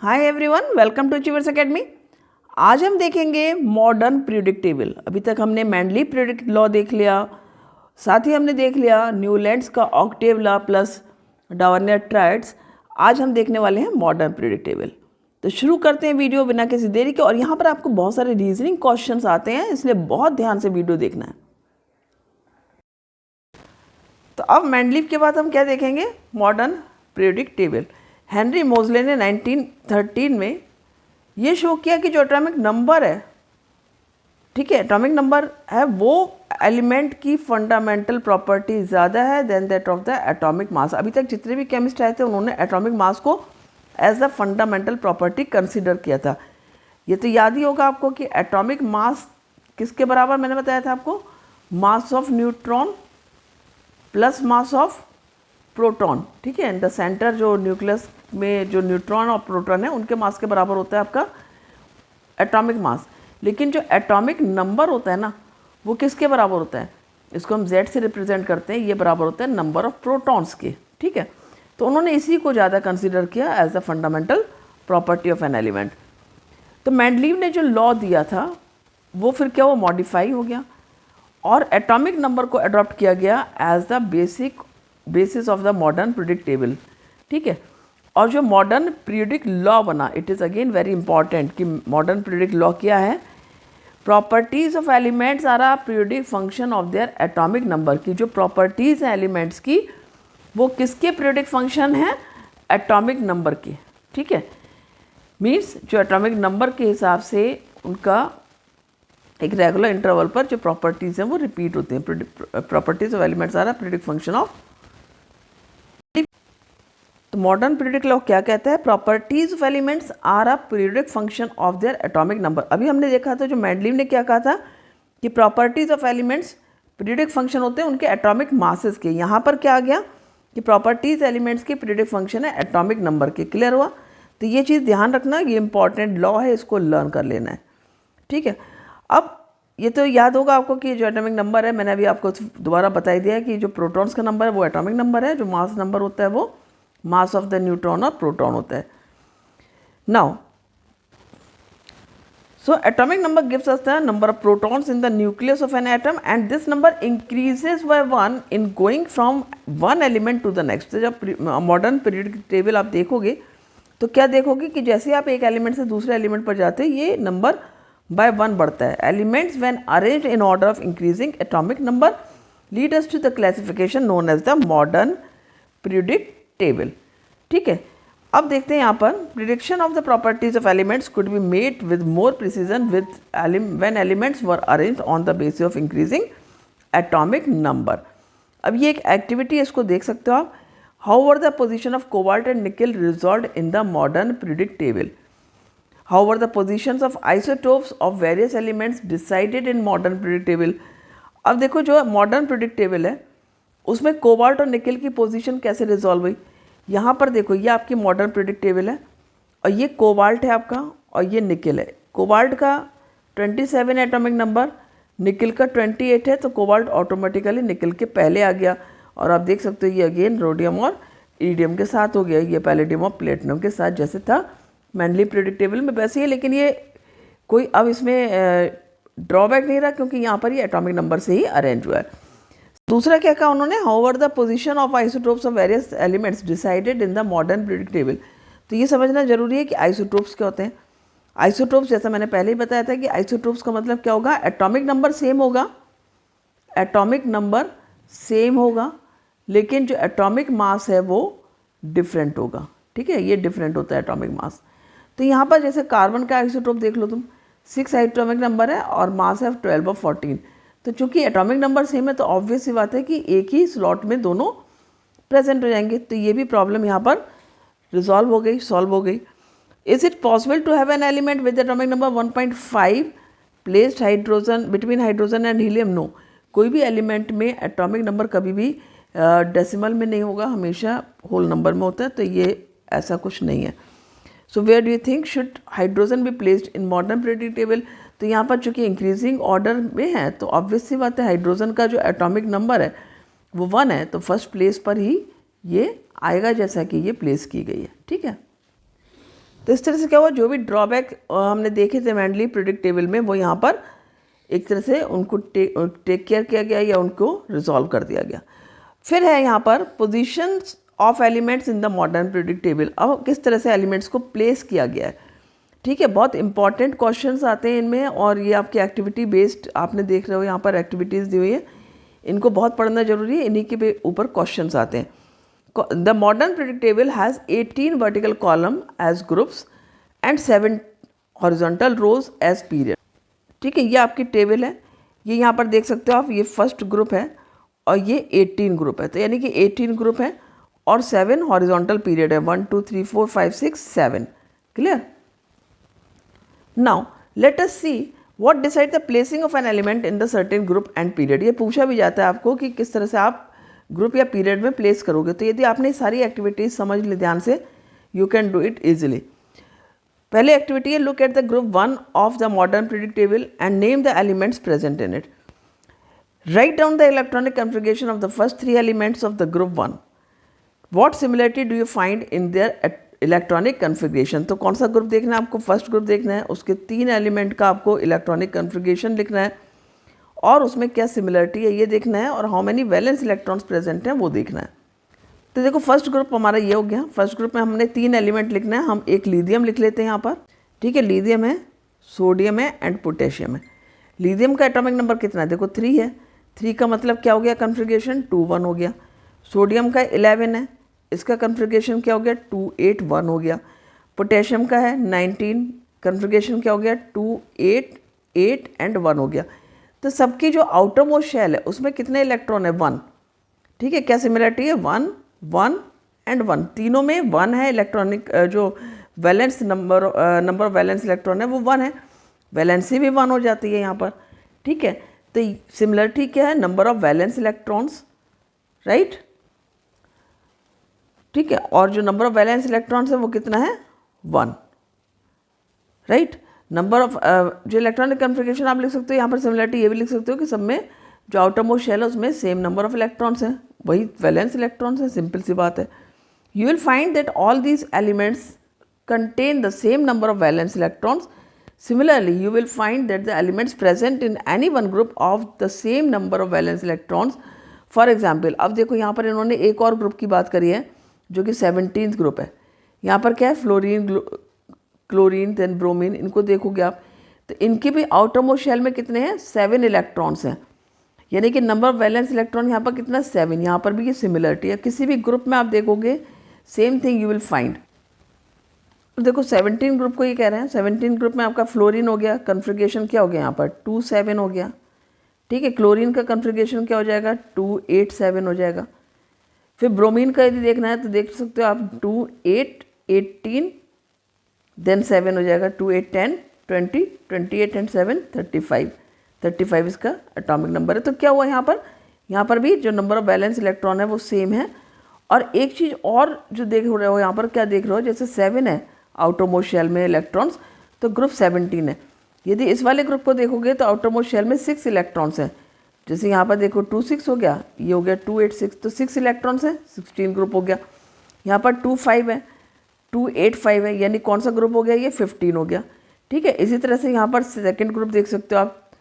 Hi everyone, welcome to Achievers Academy. आज हम देखेंगे मॉडर्न पीरियोडिक टेबल। अभी तक हमने मैंडली पीरियोडिक लॉ देख लिया, साथ ही हमने देख लिया न्यूलैंड्स का ऑक्टेव लॉ प्लस डावर्नियर ट्रायड्स। आज हम देखने वाले हैं मॉडर्न पीरियोडिक टेबल। तो शुरू करते हैं वीडियो बिना किसी देरी के। और यहाँ पर आपको बहुत सारे रीजनिंग क्वेश्चंस आते हैं, इसलिए बहुत ध्यान से वीडियो देखना है। तो अब मैंडलीव के बाद हम क्या देखेंगे? Modern periodic table. हेनरी मोजले ने 1913 में ये शो किया कि जो एटॉमिक नंबर है, ठीक है, एटॉमिक नंबर है, वो एलिमेंट की फंडामेंटल प्रॉपर्टी ज़्यादा है than that of the atomic mass. अभी तक जितने भी केमिस्ट आए थे उन्होंने एटॉमिक मास को as the fundamental property consider किया था। ये तो याद ही होगा आपको कि एटॉमिक मास किसके बराबर मैंने बताया था आपको? Mass of neutron plus mass of proton. ठीक है, इन द सेंटर जो न्यूक्लियस में जो न्यूट्रॉन और प्रोटॉन है उनके मास के बराबर होता है आपका एटॉमिक मास। लेकिन जो एटॉमिक नंबर होता है ना, वो किसके बराबर होता है? इसको हम Z से रिप्रेजेंट करते हैं। ये बराबर होता है नंबर ऑफ प्रोटॉन्स के। ठीक है, तो उन्होंने इसी को ज़्यादा कंसिडर किया as the fundamental property of an element. तो मेंडलीव ने जो लॉ दिया था वो फिर क्या, वो मॉडिफाई हो गया और एटॉमिक नंबर को अडॉप्ट किया गया as the basis of the modern periodic table. ठीक है, और जो मॉडर्न पीरियोडिक लॉ बना, it is again very important कि मॉडर्न पीरियोडिक लॉ क्या है? Properties of elements are a periodic function of their atomic number. की जो प्रॉपर्टीज़ हैं एलिमेंट्स की, वो किसके पीरियोडिक फंक्शन है? एटॉमिक नंबर के। ठीक है, मीन्स जो एटॉमिक नंबर के हिसाब से उनका एक रेगुलर इंटरवल पर जो प्रॉपर्टीज़ हैं वो रिपीट होती हैं। Properties of elements are a periodic function of. तो मॉडर्न पीरियोडिक लॉ क्या कहता है? Properties of elements are a periodic function of their atomic number. अभी हमने देखा था जो मेंडलीव ने क्या कहा था कि properties of elements periodic function होते हैं उनके एटॉमिक मासेस के। यहाँ पर क्या आ गया कि प्रॉपर्टीज एलिमेंट्स के पीरियोडिक फंक्शन है एटॉमिक नंबर के। क्लियर हुआ? तो ये चीज़ ध्यान रखना, ये इंपॉर्टेंट लॉ है, इसको लर्न कर लेना है। ठीक है, अब ये तो याद होगा आपको कि जो एटॉमिक नंबर है, मैंने अभी आपको दोबारा बता दिया है कि जो प्रोटॉन्स का नंबर है वो एटॉमिक नंबर है, जो मास नंबर होता है वो मास ऑफ द न्यूट्रॉन और प्रोटॉन होता है। Now so atomic number gives us the number of protons in the nucleus of an atom and this number increases by 1 in going from one element to the next। तो जब modern periodic table आप देखोगे तो क्या देखोगे कि जैसे आप एक एलिमेंट से दूसरे एलिमेंट पर जाते हैं ये नंबर बाय 1 बढ़ता है। Elements when arranged in order of increasing atomic number lead us to the classification known as the modern periodic table. ठीक है, अब देखते हैं यहाँ पर prediction of the properties of elements could be made with more precision with when elements were arranged on the basis of increasing atomic number. अब ये एक एक्टिविटी है, इसको देख सकते हो आप। How were the position of cobalt and निकल resolved in the modern periodic table? How were the positions of isotopes of various elements decided in modern periodic table? अब देखो जो मॉडर्न पीरियोडिक टेबल है उसमें कोबाल्ट और निकल की position कैसे रिजॉल्व हुई। यहाँ पर देखो ये आपकी मॉडर्न पीरियोडिक टेबल है और ये कोबाल्ट है आपका और ये निकल है। कोबाल्ट का 27 एटॉमिक नंबर, निकल का 28 है, तो कोबाल्ट ऑटोमेटिकली निकल के पहले आ गया। और आप देख सकते हो ये अगेन रोडियम और इरिडियम के साथ हो गया, ये पैलेडियम और प्लेटिनम के साथ जैसे था मेंडली पीरियोडिक टेबल में वैसे ही। लेकिन ये कोई अब इसमें ड्रॉबैक नहीं रहा क्योंकि यहाँ पर ये एटॉमिक नंबर से ही अरेंज हुआ है। दूसरा क्या कहा उन्होंने? However the position of isotopes of various elements decided in the modern periodic table. तो ये समझना जरूरी है कि आइसोटोप्स क्या होते हैं। आइसोटोप्स जैसा मैंने पहले ही बताया था कि आइसोटोप्स का मतलब क्या होगा? एटॉमिक नंबर सेम होगा, एटॉमिक नंबर सेम होगा, लेकिन जो एटॉमिक मास है वो डिफरेंट होगा। ठीक है, ये डिफरेंट होता है एटॉमिक मास। तो यहाँ पर जैसे कार्बन का आइसोटोप देख लो तुम, 6 एटॉमिक नंबर है और मास है 12 और 14। तो चूंकि एटॉमिक नंबर सेम है तो ऑब्वियस सी बात है कि एक ही स्लॉट में दोनों प्रेजेंट हो जाएंगे। तो ये भी प्रॉब्लम यहाँ पर रिजॉल्व हो गई, सॉल्व हो गई। Is it possible to have an element with atomic number 1.5 placed hydrogen between hydrogen and helium? No, कोई भी एलिमेंट में एटॉमिक नंबर कभी भी डेसिमल में नहीं होगा, हमेशा होल नंबर में होता है। तो ये ऐसा कुछ नहीं है। So where do you think should hydrogen be placed in modern periodic table? तो यहाँ पर चूंकि इंक्रीजिंग ऑर्डर में है तो ऑब्वियस सी बात है हाइड्रोजन का जो एटॉमिक नंबर है वो 1 है, तो फर्स्ट प्लेस पर ही ये आएगा जैसा कि ये प्लेस की गई है। ठीक है, तो इस तरह से क्या हुआ, जो भी ड्रॉबैक हमने देखे थे मैंडली प्रिडिक्ट टेबल में, वो यहाँ पर एक तरह से उनको टेक केयर किया गया या उनको रिजॉल्व कर दिया गया। फिर है यहाँ पर positions of elements in the modern predict table. अब किस तरह से एलिमेंट्स को प्लेस किया गया है, ठीक है। बहुत इंपॉर्टेंट क्वेश्चंस आते हैं इनमें, और ये आपकी एक्टिविटी बेस्ड आपने देख रहे हो यहाँ पर एक्टिविटीज़ दी हुई है, इनको बहुत पढ़ना जरूरी है, इन्हीं के ऊपर क्वेश्चंस आते हैं। The modern predict table has 18 vertical column as groups and 7 horizontal rows as period, ठीक है। ये आपकी टेबल है, ये यहाँ पर देख सकते हो आप, ये फर्स्ट ग्रुप है और ये 18 ग्रुप है, तो यानी कि 18 ग्रुप है और 7 हॉरिजॉन्टल पीरियड है, 1 2 3 4 5 6 7। Clear? Now let us see what decide the placing of an element in the certain group and period. ये पूछा भी जाता है आपको कि किस तरह से आप ग्रुप या पीरियड में प्लेस करोगे। तो यदि आपने सारी एक्टिविटीज समझ ली ध्यान से, you can do it easily. पहले एक्टिविटी है, look at the group 1 of the modern predict table and name the elements present in it. Write down the electronic configuration of the first 3 elements of the group 1। What similarity do you find in their electronic configuration. तो कौन सा group देखना है आपको, first group देखना है, उसके 3 element का आपको इलेक्ट्रॉनिक कन्फिगरेशन लिखना है और उसमें क्या सिमिलरिटी है ये देखना है, और how many valence electrons present हैं वो देखना है। तो देखो फर्स्ट ग्रुप हमारा ये हो गया। फर्स्ट ग्रुप में हमने 3 एलिमेंट लिखना है। हम एक लिथियम लिख लेते हैं यहाँ पर, ठीक है। लिथियम है, सोडियम है एंड पोटेशियम है। लिथियम का एटॉमिक नंबर कितना है, देखो 3 है। 3 का मतलब क्या हो गया, कन्फिगरेशन 2 1 हो गया। सोडियम का 11 है, इसका कन्फिगरेशन क्या हो गया, 2 8 1 हो गया। पोटेशियम का है 19, कन्फिगरेशन क्या हो गया, 2 8 8 एंड 1 हो गया। तो सबकी जो आउटर मोस्ट शेल है उसमें कितने इलेक्ट्रॉन है, 1, ठीक है। क्या सिमिलरिटी है, 1 1 एंड 1, तीनों में 1 है। इलेक्ट्रॉनिक जो valence number of valence electron है वो 1 है, वैलेंसी भी 1 हो जाती है यहाँ पर, ठीक है। तो सिमिलरिटी क्या है, number of valence electrons, right, ठीक है। और जो नंबर ऑफ वैलेंस इलेक्ट्रॉन्स है वो कितना है, 1, राइट। नंबर ऑफ जो इलेक्ट्रॉनिक कन्फिगरेशन आप लिख सकते हो यहाँ पर, सिमिलरिटी ये भी लिख सकते हो कि सब में जो आउटर मोस्ट शेल है उसमें सेम नंबर ऑफ इलेक्ट्रॉन्स हैं, वही वैलेंस इलेक्ट्रॉन्स हैं, सिंपल सी बात है। You will find that all these elements contain the same number of valence electrons. Similarly, you will find that the elements present in any one group of the same number of valence electrons. For example, अब देखो यहाँ पर इन्होंने एक और group की बात करी है जो कि 17th ग्रुप है। यहाँ पर क्या है, फ्लोरीन, क्लोरीन, देन ब्रोमीन, इनको देखोगे आप तो इनके भी आउटर मोस्ट शेल में कितने हैं, 7 इलेक्ट्रॉन्स हैं, यानी कि नंबर ऑफ वैलेंस इलेक्ट्रॉन यहाँ पर कितना, 7। यहाँ पर भी ये सिमिलरिटी है, किसी भी ग्रुप में आप देखोगे same thing you will find. तो देखो 17 ग्रुप को ये कह रहे हैं, 17 ग्रुप में आपका फ्लोरीन हो गया, कन्फिगरेशन क्या हो गया यहाँ पर 2 7 हो गया, ठीक है। क्लोरीन का कन्फिगरेशन क्या हो जाएगा, 2 8 7 हो जाएगा। फिर ब्रोमीन का यदि देखना है तो देख सकते हो आप 2 8 18 देन 7 हो जाएगा, 2 8 10 20 28 एंड 7 35 इसका एटॉमिक नंबर है। तो क्या हुआ यहाँ पर भी जो नंबर ऑफ वैलेंस इलेक्ट्रॉन है वो सेम है। और एक चीज़ और जो देख रहे हो यहाँ पर, क्या देख रहे हो, जैसे 7 है आउटर मोस्ट शेल में इलेक्ट्रॉन्स, तो ग्रुप 17 है। यदि इस वाले ग्रुप को देखोगे तो आउटर मोस्ट शेल में 6 इलेक्ट्रॉन्स हैं, जैसे यहाँ पर देखो 2 6 हो गया, ये हो गया 2 8 6, तो 6 इलेक्ट्रॉन्स हैं, 16 ग्रुप हो गया। यहाँ पर 2 5 है, 2 8 5 है, यानी कौन सा ग्रुप हो गया, ये 15 हो गया, ठीक है। इसी तरह से यहाँ पर सेकेंड ग्रुप देख सकते हो आप।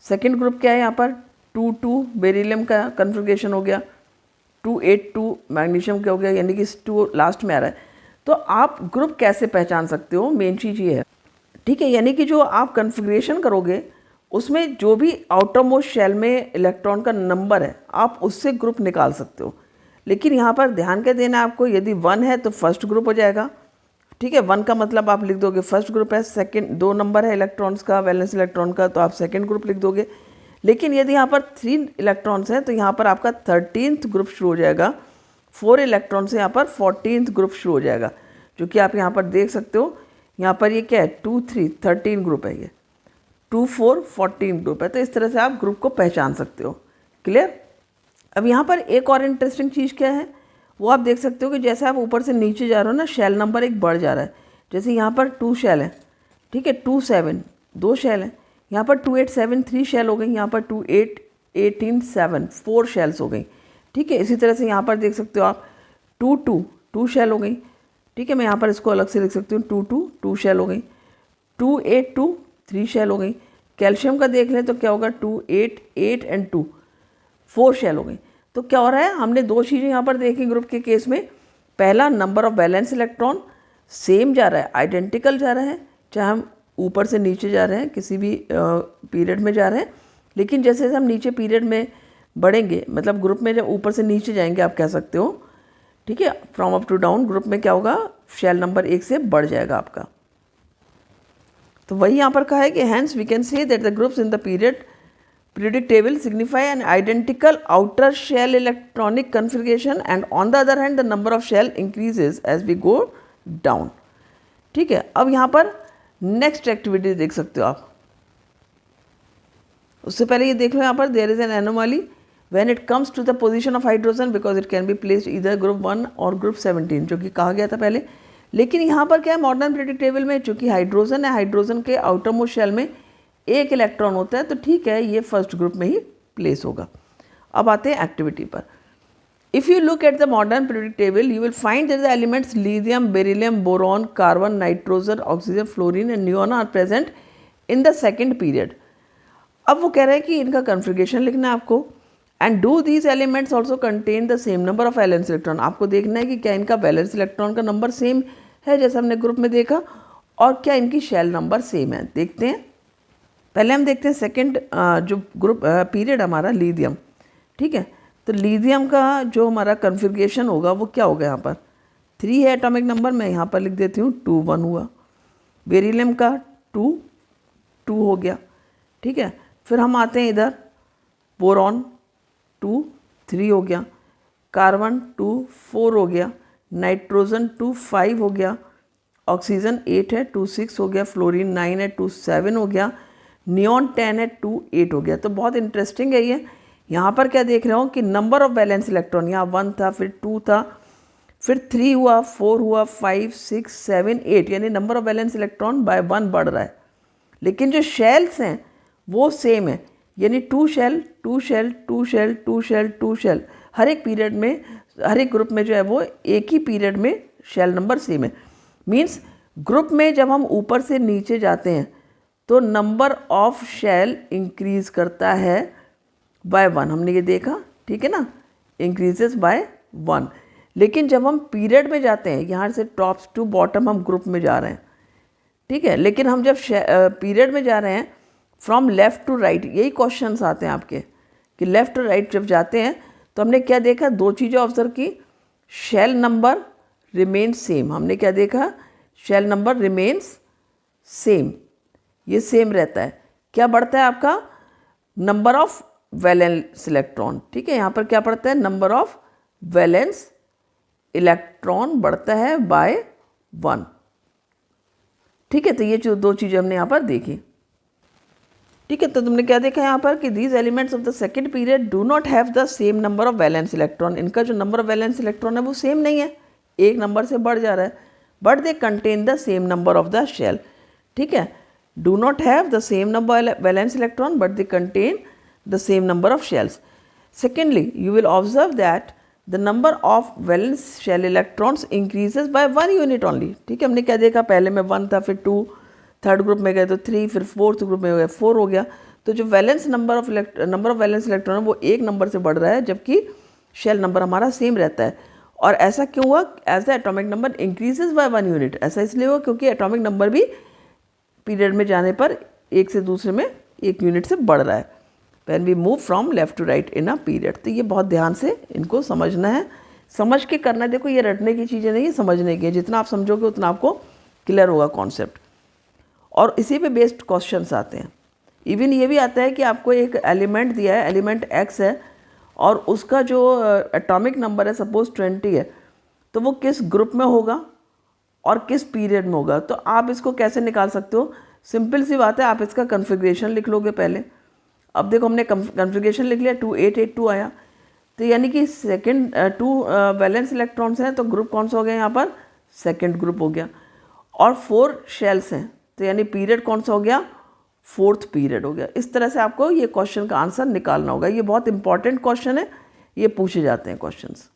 सेकेंड ग्रुप क्या है, यहाँ पर 2 2 बेरिलियम का कन्फिगरेशन हो गया, 2 8 2 मैग्नीशियम क्या हो गया, यानी कि 2 लास्ट में आ रहा है। तो आप ग्रुप कैसे पहचान सकते हो, मेन चीज़ ये है, ठीक है। यानी कि जो आप कन्फिग्रेशन करोगे उसमें जो भी आउटर मोस्ट शेल में इलेक्ट्रॉन का नंबर है आप उससे ग्रुप निकाल सकते हो। लेकिन यहाँ पर ध्यान क्या देना है आपको, यदि 1 है तो फर्स्ट ग्रुप हो जाएगा, ठीक है। 1 का मतलब आप लिख दोगे फर्स्ट ग्रुप है, सेकेंड 2 नंबर है इलेक्ट्रॉन्स का, वैलेंस इलेक्ट्रॉन का, तो आप सेकेंड ग्रुप लिख दोगे। लेकिन यदि यहाँ पर 3 इलेक्ट्रॉन्स हैं तो यहाँ पर आपका 13th ग्रुप शुरू हो जाएगा, 4 इलेक्ट्रॉन से यहाँ पर 14th ग्रुप शुरू हो जाएगा, जो कि आप यहाँ पर देख सकते हो। यहाँ पर ये क्या है, 2 3 13 ग्रुप है, ये 2 4 14 ग्रुप है। तो इस तरह से आप ग्रुप को पहचान सकते हो। क्लियर? अब यहाँ पर एक और इंटरेस्टिंग चीज़ क्या है वो आप देख सकते हो कि जैसे आप ऊपर से नीचे जा रहे हो ना, शेल नंबर एक बढ़ जा रहा है। जैसे यहाँ पर 2 शेल है, ठीक है, 2 7 2 शेल है, यहाँ पर 2 8 7 3 शेल हो गई, यहाँ पर 2 8 18 7 4 शेल्स हो गई, ठीक है। इसी तरह से यहाँ पर देख सकते हो आप 2 2 2 शेल हो गई, ठीक है, मैं यहाँ पर इसको अलग से लिख सकती हूँ, 2 2 2 शेल हो गई, 2 8 2 3 शेल हो गई। कैल्शियम का देख लें तो क्या होगा, 2 8 8 एंड 2 4 शेल हो गई। तो क्या हो रहा है, हमने दो चीज़ें यहाँ पर देखी ग्रुप के केस में। पहला, number of valence electron same जा रहा है, आइडेंटिकल जा रहा है, चाहे हम ऊपर से नीचे जा रहे हैं, किसी भी पीरियड में जा रहे हैं। लेकिन जैसे जैसे हम नीचे पीरियड में बढ़ेंगे, मतलब ग्रुप में जब ऊपर से नीचे जाएंगे आप कह सकते हो, ठीक है, from up to down, group में क्या होगा, शेल नंबर 1 से बढ़ जाएगा आपका। तो वही यहाँ पर कहा है कि hence we can say that the groups in the periodic table signify an identical outer shell electronic configuration and on the other hand the number of shell increases as we go down। ठीक है, अब यहाँ पर next activity देख सकते हो आप। उससे पहले ये देख लो यहाँ पर, there is an anomaly when it comes to the position of hydrogen because it can be placed इधर ग्रुप 1 और ग्रुप 17, जो कि कहा गया था पहले। लेकिन यहाँ पर क्या है, मॉडर्न पीरियोडिक टेबल में चूंकि हाइड्रोजन है, हाइड्रोजन के आउटर मोस्ट शेल में एक इलेक्ट्रॉन होता है, तो ठीक है, ये फर्स्ट ग्रुप में ही प्लेस होगा। अब आते हैं एक्टिविटी पर। If you look at the modern periodic table you will find that the elements lithium, beryllium, boron, carbon, nitrogen, oxygen, fluorine and neon are present in the second period. अब वो कह रहे हैं कि इनका कन्फिग्रेशन लिखना है आपको, and do these elements also contain the same number of valence electron. आपको देखना है कि क्या इनका वैलेंस इलेक्ट्रॉन का नंबर सेम है जैसे हमने ग्रुप में देखा, और क्या इनकी शेल नंबर सेम है। देखते हैं, पहले हम देखते हैं सेकंड जो ग्रुप पीरियड हमारा लिथियम। ठीक है, तो लिथियम का जो हमारा कन्फिग्रेशन होगा वो क्या होगा, यहाँ पर 3 है एटॉमिक नंबर, मैं यहाँ पर लिख देती हूँ 2 1 हुआ। बेरिलियम का 2 2 हो गया। ठीक है, फिर हम आते हैं इधर, बोरॉन 2 3 हो गया, कार्बन 2 4 हो गया, नाइट्रोजन 2 5 हो गया, ऑक्सीजन 8 है 2 6 हो गया, फ्लोरीन 9 है 2 7 हो गया, नियॉन 10 है 2 8 हो गया। तो बहुत इंटरेस्टिंग है ये। यहाँ पर क्या देख रहे हो कि नंबर ऑफ वैलेंस इलेक्ट्रॉन, यहाँ 1 था, फिर 2 था, फिर 3 हुआ, 4 हुआ, 5 6 7 8, यानी number of valence electron by 1 बढ़ रहा है। लेकिन जो शेल्स हैं वो सेम है, यानी 2 shell 2 shell 2 shell 2 shell 2 shell, हर एक पीरियड में, हर एक ग्रुप में जो है वो एक ही पीरियड में शेल नंबर सेम है। मीन्स ग्रुप में जब हम ऊपर से नीचे जाते हैं तो नंबर ऑफ शेल इंक्रीज करता है बाय 1, हमने ये देखा, ठीक है ना, इंक्रीजेस बाय 1। लेकिन जब हम पीरियड में जाते हैं, यहाँ से टॉप टू बॉटम हम ग्रुप में जा रहे हैं, ठीक है, लेकिन हम जब पीरियड में जा रहे हैं फ्रॉम लेफ़्ट टू राइट, यही क्वेश्चंस आते हैं आपके कि लेफ़्ट टू राइट जब जाते हैं तो हमने क्या देखा, दो चीज़ें ऑब्जर्व की, शेल नंबर रिमेन सेम। हमने क्या देखा, शेल नंबर रिमेन्स सेम, ये सेम रहता है। क्या बढ़ता है आपका, नंबर ऑफ वैलेंस इलेक्ट्रॉन। ठीक है, यहाँ पर क्या बढ़ता है, नंबर ऑफ वैलेंस इलेक्ट्रॉन बढ़ता है बाय 1। ठीक है, तो ये जो दो चीज़ें हमने यहाँ पर देखी। ठीक है, तो तुमने क्या देखा यहाँ पर कि these elements of the second period do not have the same number of valence electron. इनका जो नंबर ऑफ वैलेंस इलेक्ट्रॉन है वो सेम नहीं है, एक नंबर से बढ़ जा रहा है, but they contain the same number of the shell. ठीक है, do not have the same number valence electron but they contain the same number of shells. Secondly, you will observe that the number of valence shell electrons increases by 1 unit only. ठीक है, हमने क्या देखा, पहले में 1 था, फिर 2, third group में गए तो 3, फिर फोर्थ ग्रुप में हो गया 4 हो गया। तो जो valence number of valence electron है वो एक नंबर से बढ़ रहा है, जबकि शेल नंबर हमारा सेम रहता है। और ऐसा क्यों हुआ, as the atomic number increases by 1 unit. ऐसा इसलिए हुआ क्योंकि एटॉमिक नंबर भी पीरियड में जाने पर एक से दूसरे में 1 यूनिट से बढ़ रहा है, when we move from left to right in a period. तो ये बहुत ध्यान से इनको समझना है, समझ के करना है। देखो, ये रटने की चीज़ें नहीं है, समझने की है। जितना आप समझोगे उतना आपको क्लियर होगा कॉन्सेप्ट, और इसी पे बेस्ड क्वेश्चंस आते हैं। इवन ये भी आता है कि आपको एक एलिमेंट दिया है, एलिमेंट एक्स है, और उसका जो एटॉमिक नंबर है सपोज 20 है, तो वो किस ग्रुप में होगा और किस पीरियड में होगा। तो आप इसको कैसे निकाल सकते हो, सिंपल सी बात है, आप इसका कन्फिग्रेशन लिख लोगे पहले। अब देखो, हमने कन्फिग्रेशन लिख लिया, 2 8 8 2 आया, तो यानी कि सेकेंड 2 वैलेंस इलेक्ट्रॉन्स हैं, तो ग्रुप कौन सा हो गया यहाँ पर, सेकेंड ग्रुप हो गया। और 4 शेल्स हैं, तो यानी पीरियड कौन सा हो गया, 4th पीरियड हो गया। इस तरह से आपको ये क्वेश्चन का आंसर निकालना होगा। ये बहुत इंपॉर्टेंट क्वेश्चन है, ये पूछे जाते हैं questions.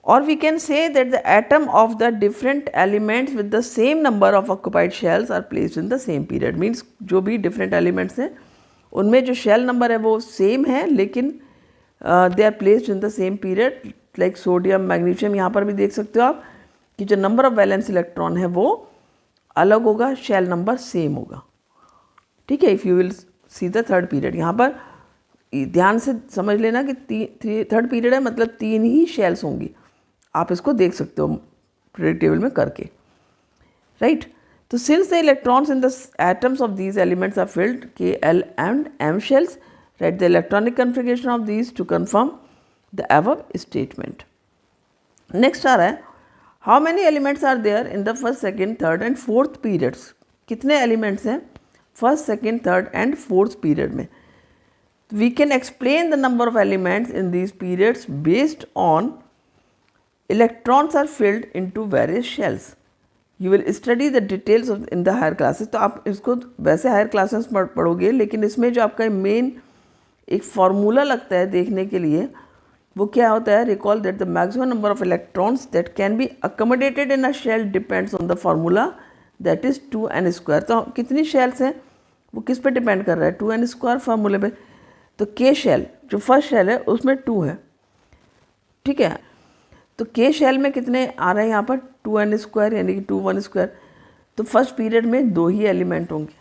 or we can say that the atom of the different elements with the same number of occupied shells are placed in the same period. Means जो भी different elements हैं उनमें जो shell number है वो same है, लेकिन they are placed in the same period. Like sodium, magnesium, यहाँ पर भी देख सकते हो आप कि जो नंबर ऑफ वैलेंस इलेक्ट्रॉन है वो अलग होगा, शेल नंबर सेम होगा. ठीक है. If you will see the third period, यहाँ पर ध्यान से समझ लेना कि थर्ड पीरियड है मतलब 3 ही शेल्स होंगी. आप इसको देख सकते हो पीरियड टेबल में करके, राइट. तो since the electrons in the atoms of these elements are filled K L and M shells, right the electronic configuration of these to confirm the above statement. Next आ रहा है, how many elements are there in the first, second, third and fourth periods. कितने elements हैं first, second, third and fourth period में. We can explain the number of elements in these periods based on electrons are filled into various shells. You will study the details of in the higher classes. तो आप इसको वैसे higher classes पढ़ोगे, लेकिन इसमें जो आपका मेन एक फार्मूला लगता है देखने के लिए वो क्या होता है, recall that the maximum number of electrons that can be accommodated in a shell depends on the formula that is 2n². तो कितनी शेल्स हैं वो किस पे डिपेंड कर रहा है, 2n² फार्मूले पे. तो के शेल जो फर्स्ट शेल है उसमें 2 है. ठीक है. तो के शेल में कितने आ रहे हैं यहाँ पर 2n² यानी कि 2 1². तो फर्स्ट पीरियड में 2 ही एलिमेंट होंगे,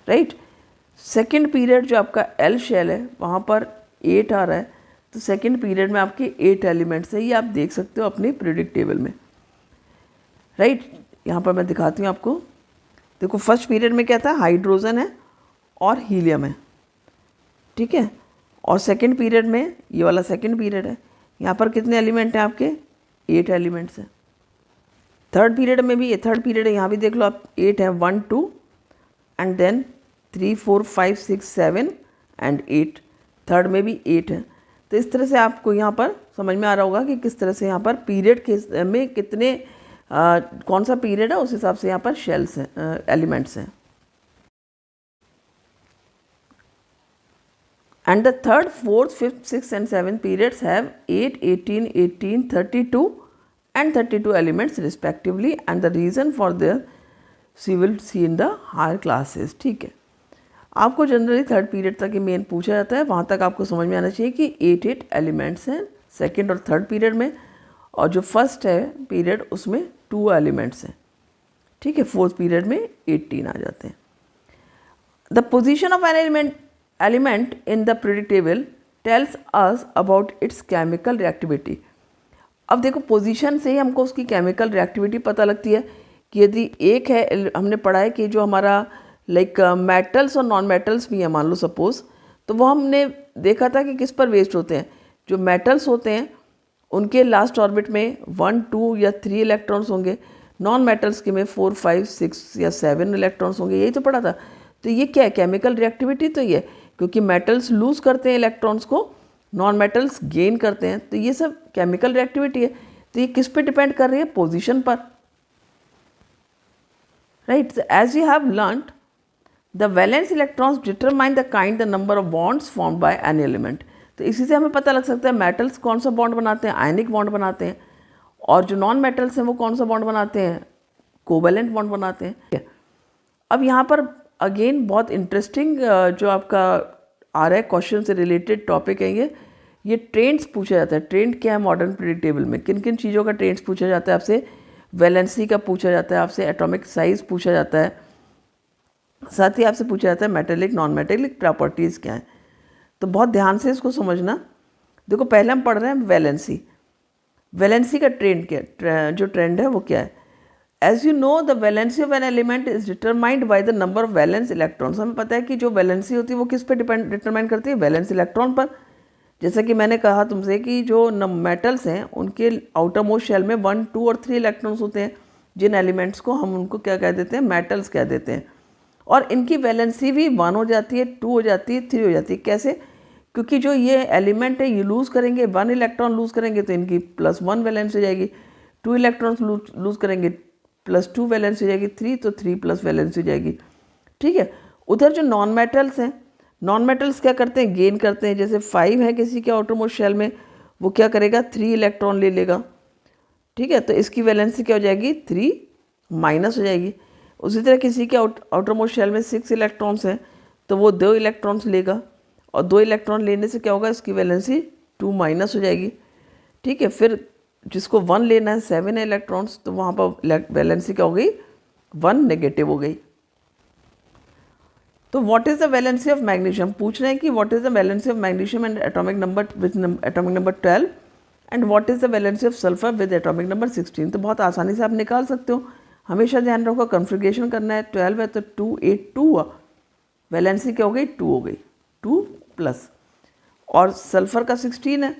राइट. सेकंड पीरियड जो आपका एल शेल है वहाँ पर 8 आ रहा है. तो सेकंड पीरियड में आपके 8 एलिमेंट्स है. ये आप देख सकते हो अपने पीरियडिक टेबल में, राइट. यहाँ पर मैं दिखाती हूँ आपको. देखो फर्स्ट पीरियड में क्या था, हाइड्रोजन है और हीलियम है. ठीक है. और सेकंड पीरियड में ये वाला सेकंड पीरियड है, यहाँ पर कितने एलिमेंट हैं आपके 8 एलिमेंट्स हैं. थर्ड पीरियड में भी ये थर्ड पीरियड है, यहाँ भी देख लो आप 8 है, 1 2 एंड देन 3 4 5 6 7 एंड 8. थर्ड में भी 8 है. तो इस तरह से आपको यहाँ पर समझ में आ रहा होगा कि किस तरह से यहाँ पर पीरियड के में कितने कौन सा पीरियड है उस हिसाब से यहाँ पर शेल्स हैं, एलिमेंट्स हैं. And the third, fourth, fifth, sixth and seventh periods have 8, 18, 18, 32 and 32 elements respectively, and the reason for this we will see in the higher classes. ठीक है. आपको जनरली थर्ड पीरियड तक ही मेन पूछा जाता है, वहाँ तक आपको समझ में आना चाहिए कि 8 एलिमेंट्स हैं सेकेंड और थर्ड पीरियड में, और जो फर्स्ट है पीरियड उसमें 2 एलिमेंट्स हैं. ठीक है. फोर्थ पीरियड में 18 आ जाते हैं. The position of an element in the periodic table tells us about its chemical reactivity. अब देखो पोजीशन से ही हमको उसकी केमिकल रिएक्टिविटी पता लगती है कि यदि एक है, हमने पढ़ा है कि जो हमारा लाइक मेटल्स और नॉन मेटल्स भी हैं मान लो सपोज, तो वो हमने देखा था कि किस पर वेस्ट होते हैं. जो मेटल्स होते हैं उनके लास्ट ऑर्बिट में 1 2 या 3 इलेक्ट्रॉन्स होंगे, नॉन मेटल्स के में 4 5 6 या 7 इलेक्ट्रॉन्स होंगे. यही तो पढ़ा था. तो ये क्या है, केमिकल रिएक्टिविटी. तो ये क्योंकि मेटल्स लूज़ करते हैं इलेक्ट्रॉन्स को, नॉन मेटल्स गेन करते हैं, तो ये सब केमिकल रिएक्टिविटी है. तो ये किस पे डिपेंड कर रही है, पोजीशन पर, right. As you have learned the valence electrons determine the kind the number of bonds formed by an element. तो इसी से हमें पता लग सकता है मेटल्स कौन सा बॉन्ड बनाते हैं, आयनिक बॉन्ड बनाते हैं, और जो नॉन मेटल्स हैं वो कौन सा बॉन्ड बनाते हैं, कोवैलेंट बॉन्ड बनाते हैं. अब यहाँ पर अगेन बहुत इंटरेस्टिंग जो आपका आ रहा है क्वेश्चन से रिलेटेड टॉपिक है ये ट्रेंड्स पूछा जाता है. ट्रेंड क्या है मॉडर्न पीरियड टेबल में, किन किन चीज़ों का ट्रेंड्स पूछा जाता है आपसे. वैलेंसी का पूछा जाता है आपसे, एटॉमिक साइज पूछा जाता है, साथ ही आपसे पूछा जाता है मेटेलिक नॉन मेटेलिक प्रॉपर्टीज़ क्या हैं. तो बहुत ध्यान से इसको समझना. देखो पहले हम पढ़ रहे हैं वैलेंसी. वैलेंसी का ट्रेंड क्या, जो ट्रेंड है वो क्या है. As you know, the valency of an element is determined by the number of valence electrons. हमें पता है कि जो वैलेंसी होती है वो किस पे डिटरमाइन करती है, वैलेंस इलेक्ट्रॉन पर. जैसा कि मैंने कहा तुमसे कि जो मेटल्स हैं उनके आउटर मोस्ट शेल में 1 2 और 3 इलेक्ट्रॉन्स होते हैं, जिन एलिमेंट्स को हम उनको क्या कह देते हैं, मेटल्स कह देते हैं. और इनकी वैलेंसी भी 1 हो जाती है, 2 हो जाती है, 3 हो जाती है. कैसे, क्योंकि जो ये एलिमेंट है ये लूज़ करेंगे, 1 इलेक्ट्रॉन लूज़ करेंगे तो इनकी +1 वैलेंस हो जाएगी, 2 इलेक्ट्रॉन्स लूज़ करेंगे +2 वैलेंस हो जाएगी, 3 तो 3 प्लस वैलेंस हो जाएगी. ठीक है. उधर जो नॉन मेटल्स हैं, नॉन मेटल्स क्या करते हैं, गेन करते हैं. जैसे 5 है किसी के आउटर मोस्ट शेल में, वो क्या करेगा, 3 इलेक्ट्रॉन ले लेगा, ठीक है। तो इसकी वैलेंसी क्या हो जाएगी, 3 माइनस हो जाएगी। उसी तरह किसी के आउटर मोस्ट शेल में 6 इलेक्ट्रॉन्स हैं, तो वो 2 इलेक्ट्रॉन्स लेगा, और 2 इलेक्ट्रॉन लेने से क्या होगा, इसकी वैलेंसी 2 माइनस हो जाएगी, ठीक है। फिर जिसको 1 लेना है, 7 इलेक्ट्रॉन्स, तो वहाँ पर वैलेंसी क्या हो गई, 1 नेगेटिव हो गई। तो what is the valency of magnesium, पूछ रहे हैं कि what is the valency of magnesium and atomic number with atomic number 12 and what is the valency of sulphur with atomic number 16। तो बहुत आसानी से आप निकाल सकते हो, हमेशा ध्यान रखो कन्फिग्रेशन करना है। 12 है तो 2 8 2 हुआ, वैलेंसी क्या हो गई, 2 हो गई, 2 प्लस, और सल्फर का 16 है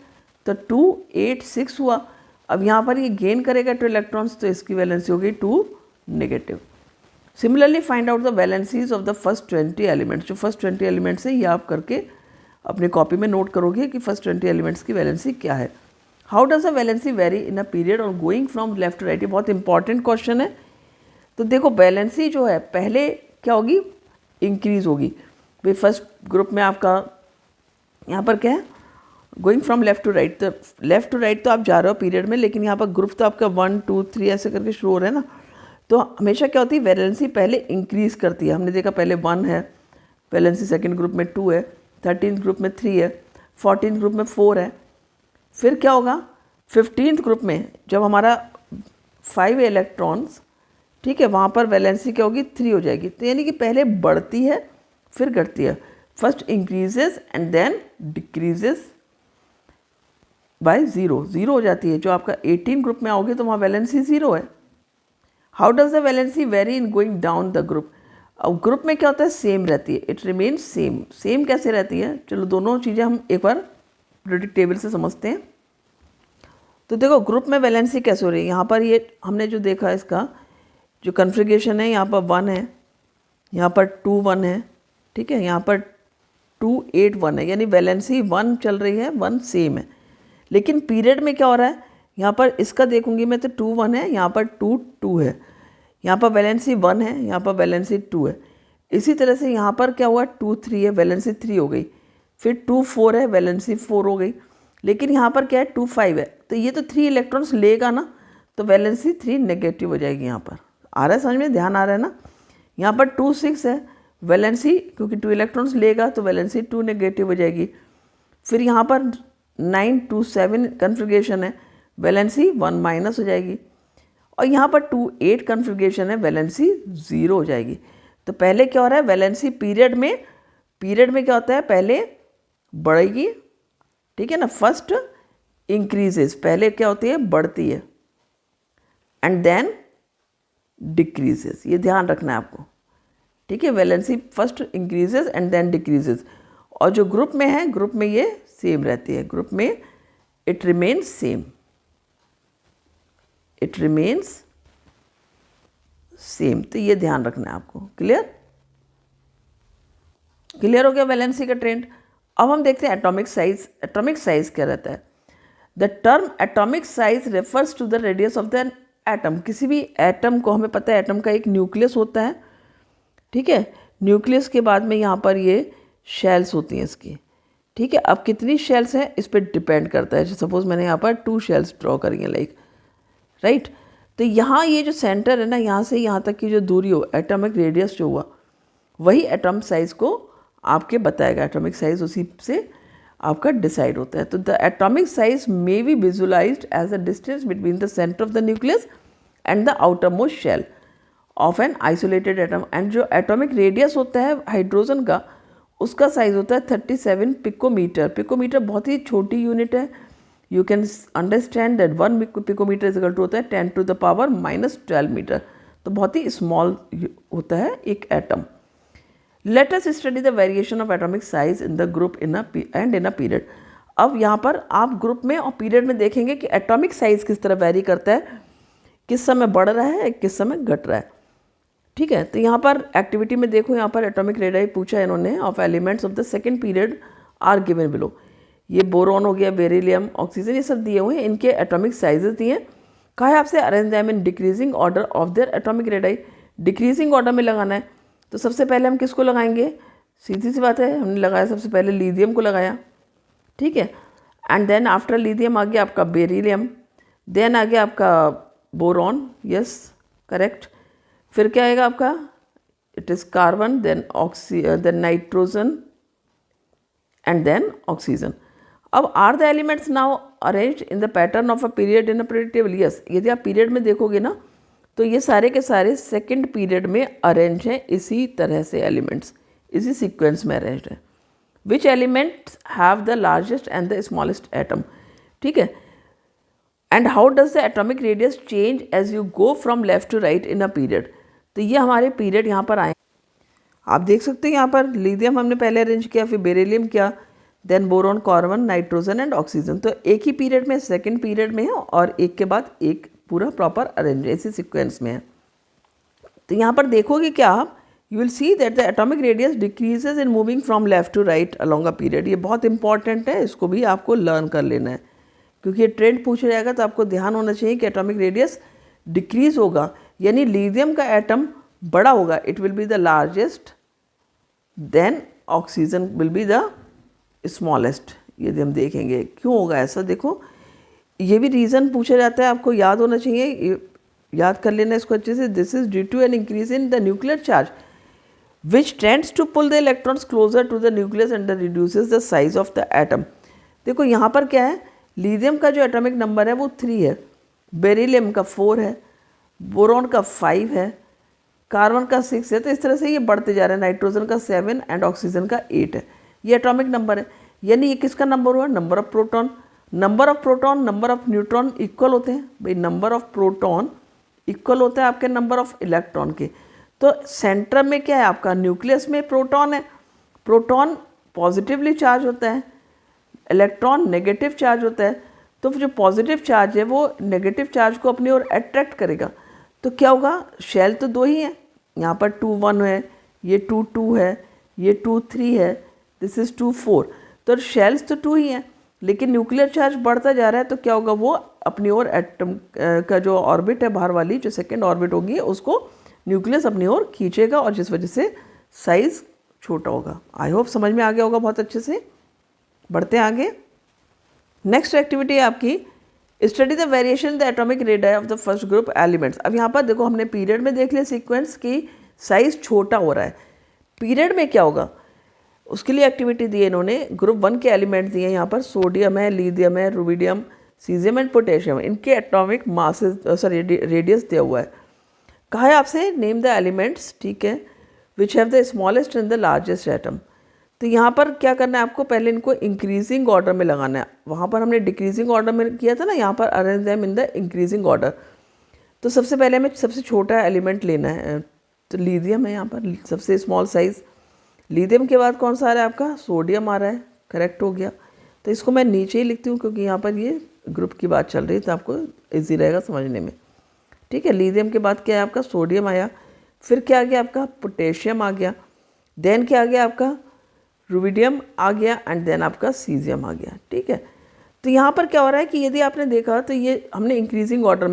तो 2 8 6 हुआ। अब यहाँ पर ये गेन करेगा 2 इलेक्ट्रॉन्स, तो इसकी वैलेंसी हो गई 2 negative. Similarly find out the valencies of the first 20 elements. जो फर्स्ट 20 एलिमेंट्स है ये आप करके अपनी कॉपी में नोट करोगे कि फर्स्ट 20 एलिमेंट्स की वैलेंसी क्या है। How does a valency vary in a period और going from left to right, ये बहुत इंपॉर्टेंट क्वेश्चन है। तो देखो वैलेंसी जो है पहले क्या होगी, इंक्रीज होगी भाई। फर्स्ट ग्रुप में आपका यहाँ पर क्या है, going from left to right, तो लेफ्ट टू राइट तो आप जा रहे हो पीरियड में, लेकिन यहाँ पर ग्रुप तो आपका 1 2 3 ऐसे करके शुरू हो रहा है ना। तो हमेशा क्या होती है, वैलेंसी पहले इंक्रीज़ करती है। हमने देखा पहले 1 है, वैलेंसी सेकंड ग्रुप में 2 है, 13th ग्रुप में 3 है, 14th ग्रुप में 4 है। फिर क्या होगा, 15th ग्रुप में जब हमारा 5 इलेक्ट्रॉन्स, ठीक है, वहाँ पर वैलेंसी क्या होगी, 3 हो जाएगी। तो यानी कि पहले बढ़ती है फिर घटती है, first increases and then decreases by 0 हो जाती है। जो आपका 18 ग्रुप में आओगे तो वहाँ वैलेंसी 0 है। How does the valency vary in going down the group, अब ग्रुप में क्या होता है, सेम रहती है, इट रिमेन्स सेम। सेम कैसे रहती है, चलो दोनों चीज़ें हम एक बार पीरियोडिक टेबल से समझते हैं। तो देखो ग्रुप में वैलेंसी कैसे हो रही है, यहाँ पर ये हमने जो देखा इसका जो कन्फिग्रेशन है, यहाँ पर 1 है, यहाँ पर 2 1 है, ठीक है, यहाँ पर 2 8 1 है, यानी वैलेंसी 1 चल रही है, 1 सेम है। लेकिन पीरियड में क्या हो रहा है, यहाँ पर इसका देखूंगी मैं तो 2 1 है, यहाँ पर 2 2 है, यहाँ पर वैलेंसी 1 है, यहाँ पर वैलेंसी 2 है। इसी तरह से यहाँ पर क्या हुआ, 2 3 है, वैलेंसी 3 हो गई, फिर 2 4 है, वैलेंसी 4 हो गई। लेकिन यहाँ पर क्या है, 2 5 है, तो ये तो 3 इलेक्ट्रॉन्स लेगा ना, तो वैलेंसी 3 नेगेटिव हो जाएगी। यहाँ पर आ रहा है समझ में, ध्यान आ रहा है ना। यहाँ पर 2 6 है, वैलेंसी क्योंकि 2 इलेक्ट्रॉन्स लेगा तो वैलेंसी 2 नेगेटिव हो जाएगी। फिर यहाँ पर 9 2 7 कन्फिग्रेशन है, वैलेंसी 1 माइनस हो जाएगी। और यहाँ पर 2 8 कन्फिग्रेशन है, वैलेंसी 0 हो जाएगी। तो पहले क्या हो रहा है, वैलेंसी पीरियड में क्या होता है, पहले बढ़ेगी, ठीक है ना, फर्स्ट इंक्रीजेस, पहले क्या होती है, बढ़ती है, एंड देन डिक्रीजेस, ये ध्यान रखना है आपको, ठीक है। Valency first increases and then decreases. और जो ग्रुप में है, ग्रुप में ये सेम रहती है, ग्रुप में it remains same, it remains same. तो ये ध्यान रखना है आपको। क्लियर हो गया वैलेंसी का ट्रेंड। अब हम देखते हैं एटॉमिक साइज। एटॉमिक साइज क्या रहता है, the term atomic size refers to the radius of the atom. किसी भी एटम को, हमें पता है एटम का एक न्यूक्लियस होता है, ठीक है, न्यूक्लियस के बाद में यहाँ पर ये शेल्स होती हैं इसकी, ठीक है। अब कितनी शेल्स हैं इस पर डिपेंड करता है। सपोज मैंने यहाँ पर 2 शेल्स ड्रॉ करी हैं, लाइक राइट। तो यहाँ ये जो सेंटर है ना, यहाँ से यहाँ तक की जो दूरी हो, एटॉमिक रेडियस जो हुआ, वही एटॉमिक साइज को आपके बताएगा। एटॉमिक साइज उसी से आपका डिसाइड होता है। तो the atomic size may be visualized as a distance between the centre of the nucleus and the outermost shell of an isolated atom. And जो एटॉमिक रेडियस होता है हाइड्रोजन का, उसका साइज होता है 37 पिकोमीटर। पिकोमीटर बहुत ही छोटी unit है। You can understand that 1 picometre is equal to होता है 10 to the power -12 मीटर। तो बहुत ही स्मॉल होता है एक atom. Let us study the variation of atomic size in the group in a period. अब यहाँ पर आप ग्रुप में और पीरियड में देखेंगे कि एटॉमिक साइज किस तरह वेरी करता है, किस समय बढ़ रहा है, किस समय घट रहा है, ठीक है। तो यहाँ पर एक्टिविटी में देखो, यहाँ पर एटॉमिक रेडाई पूछा है इन्होंने, of elements of the second period are given below. ये बोरॉन हो गया, बेरिलियम, ऑक्सीजन, ये सब दिए हुए हैं, इनके एटॉमिक साइजेस दिए हैं। कहा है आपसे arrange them in decreasing order of their atomic radii. Decreasing order में लगाना है, तो सबसे पहले हम किसको लगाएंगे, सीधी सी बात है, हमने लगाया सबसे पहले लिथियम को लगाया, ठीक है। एंड देन आफ्टर लिथियम आ गया आपका बेरिलियम, देन आ गया आपका बोरॉन, यस करेक्ट। फिर क्या आएगा आपका, it is carbon, then nitrogen and then oxygen. अब are the elements now arranged in the pattern of a period in a period table, yes. यदि आप पीरियड में देखोगे ना तो ये सारे के सारे सेकंड पीरियड में अरेंज हैं, इसी तरह से एलिमेंट्स इसी सीक्वेंस में अरेंज्ड है। Which elements have the largest and the smallest atom, ठीक है। And how does the atomic radius change as you go from left to right in a period. तो ये हमारे पीरियड यहाँ पर आए, आप देख सकते हैं यहाँ पर लिथियम हमने पहले अरेंज किया, फिर बेरिलियम किया, then boron, carbon, nitrogen and oxygen. तो एक ही पीरियड में, सेकंड पीरियड में है और एक के बाद एक पूरा प्रॉपर अरेंज इसी सीक्वेंस में है। तो यहाँ पर देखोगे क्या आप, you will see that the atomic radius decreases in moving from left to right along a period. ये बहुत इंपॉर्टेंट है, इसको भी आपको लर्न कर लेना है क्योंकि ये ट्रेंड पूछा जाएगा तो आपको ध्यान होना चाहिए कि एटॉमिक रेडियस डिक्रीज होगा, यानी लिथियम का एटम बड़ा होगा, it will be the largest, then oxygen will be the smallest. यदि हम देखेंगे क्यों होगा ऐसा, देखो ये भी रीज़न पूछा जाता है, आपको याद होना चाहिए, याद कर लेना इसको अच्छे से। This is due to an increase in the nuclear charge which tends to pull the electrons closer to the nucleus and reduces the size of the atom. देखो यहाँ पर क्या है, लिथियम का जो एटॉमिक नंबर है वो 3 है, बेरिलियम का 4 है, बोरॉन का 5 है, कार्बन का 6 है। तो इस तरह से ये बढ़ते जा रहे हैं, नाइट्रोजन का 7 एंड ऑक्सीजन का 8 है। ये एटॉमिक नंबर है, यानी ये किसका नंबर हुआ, number of proton. Number of proton, number of neutron equal होते हैं भाई, नंबर ऑफ प्रोटॉन इक्वल होता है आपके नंबर ऑफ इलेक्ट्रॉन के। तो सेंटर में क्या है आपका, न्यूक्लियस में प्रोटॉन है, प्रोटॉन पॉजिटिवली चार्ज होता है, इलेक्ट्रॉन नेगेटिव चार्ज होता है। तो जो पॉजिटिव चार्ज है वो नेगेटिव चार्ज को अपनी ओर अट्रैक्ट करेगा। तो क्या होगा, शेल तो 2 ही हैं, यहाँ पर 2 1 है, ये 2 2 है, ये 2 3 है, दिस इज़ 2 4। तो शेल्स तो 2 ही हैं, लेकिन न्यूक्लियर चार्ज बढ़ता जा रहा है। तो क्या होगा, वो अपनी ओर एटम का जो ऑर्बिट है बाहर वाली, जो सेकेंड ऑर्बिट होगी, उसको न्यूक्लियस अपनी ओर खींचेगा और जिस वजह से साइज़ छोटा होगा। आई होप समझ में आ गया होगा बहुत अच्छे से। बढ़ते आगे, नेक्स्ट एक्टिविटी है आपकी study the variation in the atomic radius of the first group elements. अब यहाँ पर देखो हमने पीरियड में देख लिया सीक्वेंस की साइज़ छोटा हो रहा है, पीरियड में क्या होगा उसके लिए एक्टिविटी दी है इन्होंने। ग्रुप 1 के एलिमेंट्स दिए हैं यहाँ पर, सोडियम है, लिथियम है, रुबिडियम, सीजियम एंड पोटेशियम। इनके एटॉमिक मासेस रेडियस दिया हुआ है। कहा है आपसे नेम द एलिमेंट्स, ठीक है, which have the smallest and the largest atom. तो यहाँ पर क्या करना है आपको, पहले इनको इंक्रीजिंग ऑर्डर में लगाना है। वहाँ पर हमने डिक्रीजिंग ऑर्डर में किया था ना, यहाँ पर arrange them in the increasing order. तो सबसे पहले हमें सबसे छोटा एलिमेंट लेना है, तो लिथियम है यहाँ पर सबसे स्मॉल साइज़। लिथियम के बाद कौन सा आ रहा है आपका, सोडियम आ रहा है, करेक्ट हो गया। तो इसको मैं नीचे ही लिखती हूँ क्योंकि यहाँ पर ये ग्रुप की बात चल रही है, तो आपको ईजी रहेगा समझने में, ठीक है। लिथियम के बाद क्या है आपका, सोडियम आया, फिर क्या आ गया आपका, पोटेशियम आ गया, देन क्या आ गया आपका, रुबिडियम आ गया, एंड देन आपका सीजियम आ गया, ठीक है। तो यहाँ पर क्या हो रहा है कि यदि आपने देखा तो ये हमने इंक्रीजिंग ऑर्डर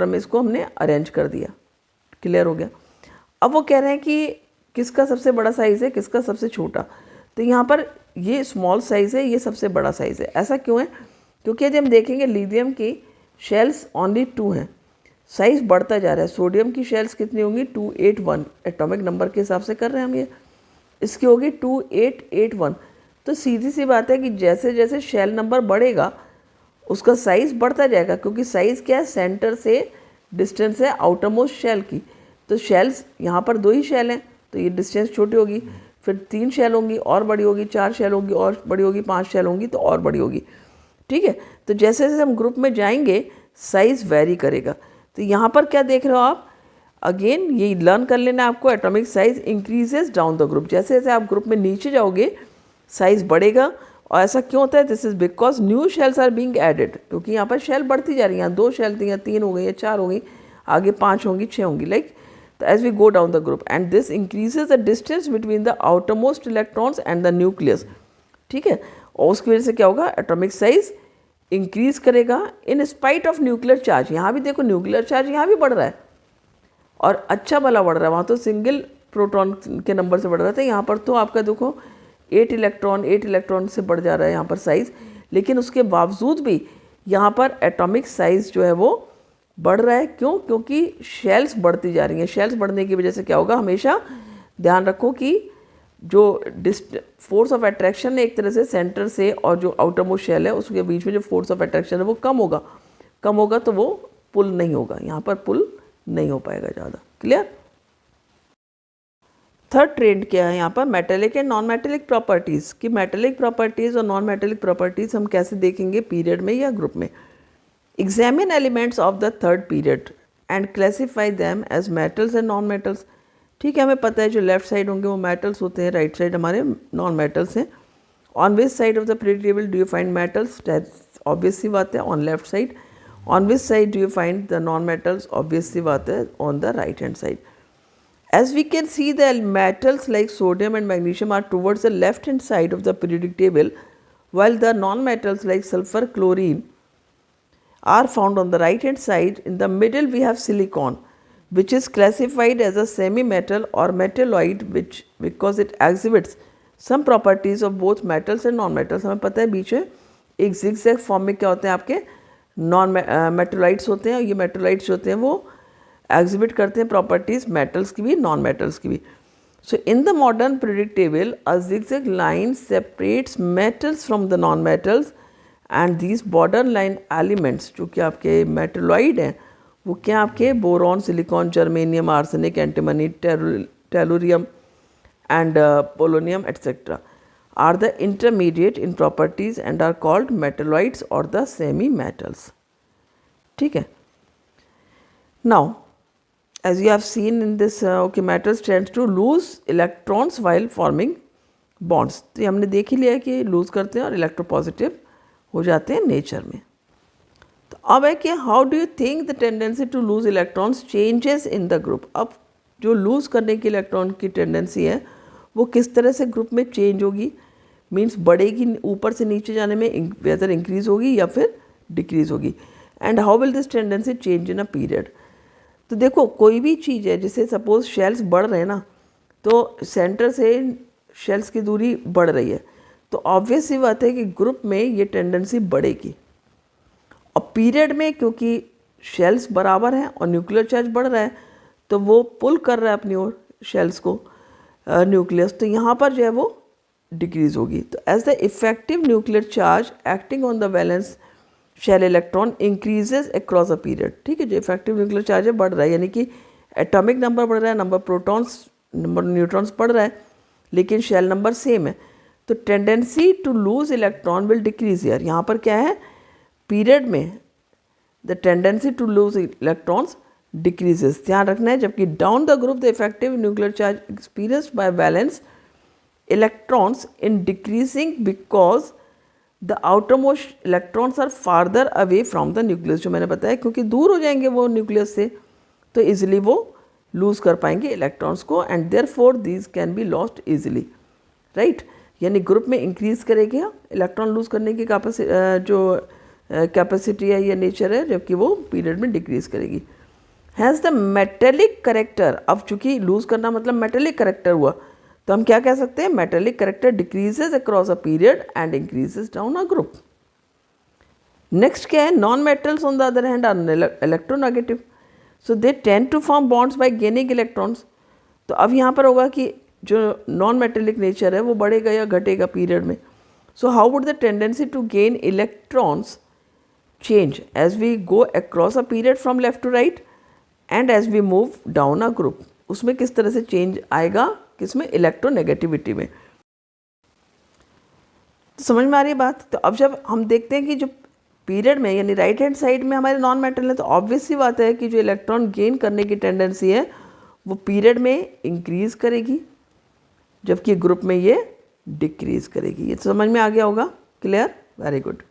में इसको हमने अरेंज कर दिया, क्लियर हो गया। अब वो कह रहे हैं कि किसका सबसे बड़ा साइज़ है, किसका सबसे छोटा। तो यहाँ पर ये स्मॉल साइज़ है, ये सबसे बड़ा साइज़ है। ऐसा क्यों है, क्योंकि यदि हम देखेंगे लिथियम की शेल्स ओनली 2 हैं, साइज़ बढ़ता जा रहा है। सोडियम की शेल्स कितनी होंगी, 281, एटॉमिक नंबर के हिसाब से कर रहे हैं हम ये, इसकी होगी 2881। तो सीधी सी बात है कि जैसे जैसे शेल नंबर बढ़ेगा उसका साइज़ बढ़ता जाएगा, क्योंकि साइज़ क्या है, सेंटर से डिस्टेंस है आउटर मोस्ट शेल की। तो शेल्स यहाँ पर 2 ही शेल हैं, तो ये डिस्टेंस छोटी होगी, फिर 3 शेल होंगी और बड़ी होगी, 4 शेल होगी और बड़ी होगी, 5 शेल होंगी तो और बड़ी होगी, ठीक है। तो जैसे जैसे हम ग्रुप में जाएंगे साइज़ वेरी करेगा। तो यहाँ पर क्या देख रहे हो आप, अगेन ये लर्न कर लेना आपको, atomic size increases down the group. जैसे जैसे आप ग्रुप में नीचे जाओगे साइज़ बढ़ेगा। और ऐसा क्यों होता है, this is because new shells are being added, क्योंकि यहाँ पर शेल बढ़ती जा रही है। यहाँ 2 शेल थी, यहाँ 3 हो गई, या 4 हो गई, आगे 5 होंगी, 6 होंगी, लाइक। तो as we go down the group and this increases the distance between the outermost electrons and the nucleus, ठीक है। और उसकी वजह से क्या होगा, एटॉमिक साइज इंक्रीज करेगा in spite of nuclear charge. यहाँ भी देखो न्यूक्लियर चार्ज यहाँ भी बढ़ रहा है और अच्छा भला बढ़ रहा है, वहाँ तो सिंगल प्रोटॉन के नंबर से बढ़ रहा था, यहाँ पर तो आपका देखो 8 इलेक्ट्रॉन से बढ़ जा रहा है यहाँ पर साइज़, लेकिन उसके बावजूद भी यहाँ पर एटॉमिक साइज़ जो है वो बढ़ रहा है। क्यों? क्योंकि शेल्स बढ़ती जा रही हैं। शेल्स बढ़ने की वजह से क्या होगा, हमेशा ध्यान रखो कि जो फोर्स ऑफ अट्रैक्शन है एक तरह से सेंटर से और जो आउटर मोस्ट शेल है उसके बीच में जो फोर्स ऑफ अट्रैक्शन है वो कम होगा तो वो पुल नहीं होगा, यहाँ पर पुल नहीं हो पाएगा ज़्यादा। क्लियर? थर्ड ट्रेंड क्या है यहाँ पर, metallic and non metallic properties. कि मेटेलिक प्रॉपर्टीज़ और नॉन मेटेलिक प्रॉपर्टीज़ हम कैसे देखेंगे, पीरियड में या ग्रुप में। Examine elements of the third period and classify them as metals and non metals. ठीक है, हमें पता है जो लेफ्ट साइड होंगे वो मेटल्स होते हैं, राइट साइड हमारे नॉन मेटल्स हैं। On which side of the period table do you find metals, obvious सी बात है on left side. On which side do you find the non metals, obvious सी बात है on the right hand side. As we can see, the metals like sodium and magnesium are towards the left hand side of the periodic table, while the non-metals like sulfur, chlorine are found on the right hand side. In the middle we have silicon, which is classified as a semi-metal or metalloid, which because it exhibits some properties of both metals and non-metals. हमें पता है बीच में एक zigzag form में क्या होते हैं आपके नॉन मेटोलाइट्स होते हैं, और ये मेटोलाइट्स होते हैं वो एग्जिबिट करते हैं प्रॉपर्टीज़ मेटल्स की भी नॉन मेटल्स की भी। So in the modern periodic table a zigzag line separates metals from the non metals and these border line elements जो कि आपके मेटलॉइड हैं वो क्या आपके boron, silicon, germanium, arsenic, antimony, tellurium and polonium etcetera are the intermediate in properties and are called metalloids और the semi metals. ठीक है, now as you have seen in this okay, metals tends to lose electrons while forming bonds। तो ये हमने देख ही लिया है कि लूज करते हैं और इलेक्ट्रोपॉजिटिव हो जाते हैं नेचर में। तो अब है कि how do you think the tendency to lose electrons changes in the group. अब जो लूज करने की इलेक्ट्रॉन की टेंडेंसी है वो किस तरह से ग्रुप में चेंज होगी, मीन्स बढ़ेगी ऊपर से नीचे जाने में, वेदर इंक्रीज होगी या फिर डिक्रीज होगी, and how will this tendency change in a period. तो देखो कोई भी चीज़ है, जैसे सपोज शेल्स बढ़ रहे हैं ना, तो सेंटर से शेल्स की दूरी बढ़ रही है, तो ऑब्वियस सी बात है कि ग्रुप में ये टेंडेंसी बढ़ेगी। और पीरियड में क्योंकि शेल्स बराबर हैं और न्यूक्लियर चार्ज बढ़ रहा है तो वो पुल कर रहा है अपनी ओर शेल्स को न्यूक्लियस, तो यहाँ पर जो है वो डिक्रीज होगी। तो as the effective nuclear charge acting on the valence shell electron increases across a period. ठीक है, जो इफेक्टिव न्यूक्लियर चार्ज है बढ़ रहा है, यानी कि एटॉमिक नंबर बढ़ रहा है, नंबर प्रोटॉन्स, नंबर न्यूट्रॉन्स बढ़ रहा है, लेकिन शेल नंबर सेम है, तो tendency to lose electron will decrease here. यहाँ पर क्या है, पीरियड में the tendency to lose electrons decreases, ध्यान रखना है। जबकि down the group the effective nuclear charge experienced by valence electrons in decreasing because the outermost electrons are farther away from the nucleus. जो मैंने बताया क्योंकि दूर हो जाएंगे वो न्यूक्लियस से तो इजीली वो लूज़ कर पाएंगे इलेक्ट्रॉन्स को, and therefore these can be lost easily, right. यानी ग्रुप में इंक्रीज़ करेगा इलेक्ट्रॉन लूज़ करने की जो कैपेसिटी है या नेचर है, जबकि वो पीरियड में डिक्रीज़ करेगी। हैज़ द मेटेलिक करेक्टर, अब चूँकि लूज़ करना मतलब मेटेलिक करेक्टर हुआ, तो हम क्या कह सकते हैं, metallic character decreases across a period and increases down a group. Next क्या है, non metals on the other hand are electronegative, so they tend to form bonds by gaining electrons. तो अब यहाँ पर होगा कि जो नॉन मेटेलिक नेचर है वो बढ़ेगा या घटेगा पीरियड में। So how would the tendency to gain electrons change as we go across a period from left to right and as we move down a group. उसमें किस तरह से चेंज आएगा, किसमें, इलेक्ट्रोनेगेटिविटी में। तो समझ में आ रही है बात। तो अब जब हम देखते हैं कि जो पीरियड में यानी राइट हैंड साइड में हमारे नॉन मेटल है, तो ऑब्वियस सी बात है कि जो इलेक्ट्रॉन गेन करने की टेंडेंसी है वो पीरियड में इंक्रीज करेगी, जबकि ग्रुप में ये डिक्रीज करेगी। ये तो समझ में आ गया होगा, clear, very good.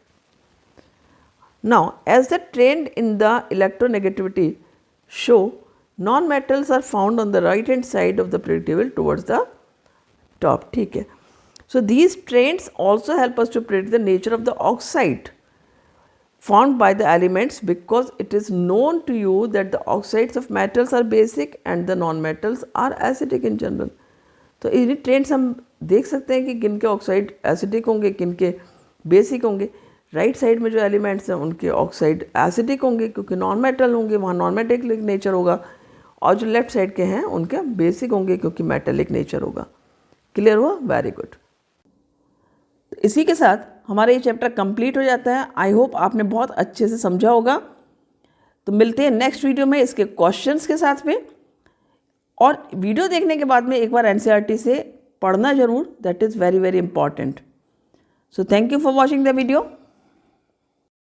Now as the trend in the electronegativity show, non-metals are found on the right hand side of the periodic table towards the top। ठीक है, so these trends also help us to predict the nature of the oxide formed by the elements, because it is known to you that the oxides of metals are basic and the non-metals are acidic in general। तो इन्हीं trends हम देख सकते हैं कि किन के oxide acidic होंगे, किन के बेसिक होंगे। राइट साइड में जो एलिमेंट्स हैं उनके ऑक्साइड एसिडिक होंगे क्योंकि नॉन मेटल होंगे, वहाँ नॉन मेटेलिक नेचर होगा, और जो लेफ्ट साइड के हैं उनके बेसिक होंगे क्योंकि मेटेलिक नेचर होगा। क्लियर हुआ? Very good. तो इसी के साथ हमारा ये चैप्टर कंप्लीट हो जाता है। आई होप आपने बहुत अच्छे से समझा होगा। तो मिलते हैं नेक्स्ट वीडियो में इसके क्वेश्चंस के साथ में, और वीडियो देखने के बाद में एक बार एनसीईआरटी से पढ़ना जरूर, that is very very important. So thank you for watching the video.